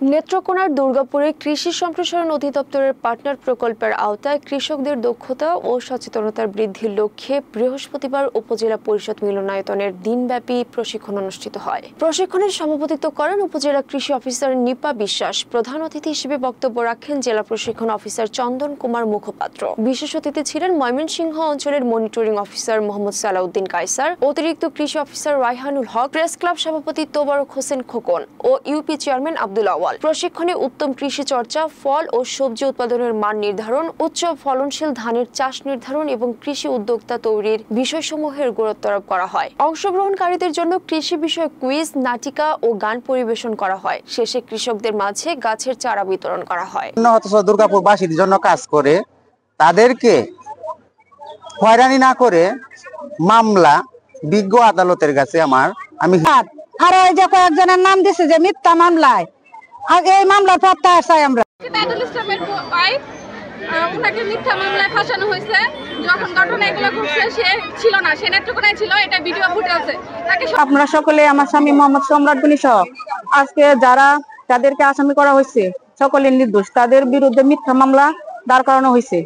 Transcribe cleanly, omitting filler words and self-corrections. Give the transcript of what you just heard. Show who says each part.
Speaker 1: নেত্রকোনার দুর্গাপুরে কৃষি সম্প্রসারণ অধিদপ্তরের পার্টনার প্রকল্পের আওতায় কৃষকদের দক্ষতা ও সচেতনতার বৃদ্ধির লক্ষ্যে বৃহস্পতিবার উপজেলা পরিষদ মিলনায়তনের দিনব্যাপী প্রশিক্ষণ অনুষ্ঠিত হয়। প্রশিক্ষণের সভাপতিত্ব করেন উপজেলা কৃষি অফিসার নিপা বিশ্বাস। প্রধান অতিথি হিসেবে বক্তব্য রাখেন জেলা প্রশিক্ষণ অফিসার চন্দন কুমার মুখপাত্র। বিশেষ অতিথি ছিলেন ময়মনসিংহ অঞ্চলের মনিটরিং অফিসার মোহাম্মদ সালাউদ্দিন কায়সার, অতিরিক্ত কৃষি অফিসার রায়হানুল হক, প্রেস ক্লাব সভাপতি তোবারক হোসেন খোকন ও ইউপি চেয়ারম্যান আব্দুল আওয়াল। প্রশিক্ষণে উত্তম কৃষি চর্চা, ফল ও সবজি উৎপাদনের মান নির্ধারণ, উচ্চ ফলনশীল ধানের চাষ নির্ধারণ এবং কৃষি উদ্যোক্তা তৈরির বিষয়সমূহের গুরুত্ব আরোপ করা হয়। অংশগ্রহণকারীদের জন্য কৃষি বিষয়ক কুইজ, নাটিকা ও গান পরিবেশন করা হয়। শেষে কৃষকদের মাঝে গাছের চারা বিতরণ করা হয়।
Speaker 2: দুর্গাপুরবাসীর জন্য কাজ করে তাদেরকে হয়রানি না করে মামলা বিজ্ঞ আদালতের কাছে আমি
Speaker 3: আর ওই যে কয়েকজনের নাম দিছে যে মিথ্যা মামলায়, আগে এই মামলার প্রত্যাহার চাই আমরা।
Speaker 4: ওনাকে মিথ্যা মামলায় ফাঁসানো হয়েছে। যখন ঘটনা এগুলো ঘটছে সে ছিল না, সে নেত্রকোনায় ছিল, এটা ভিডিও ফুটে আছে।
Speaker 3: আপনারা সকলে আমার স্বামী মোহাম্মদ সম্রাট গনি সহ আজকে যাদেরকে আসামি করা হয়েছে সকলে নির্দোষ, তাদের বিরুদ্ধে মিথ্যা মামলা দাঁড় করানো হয়েছে।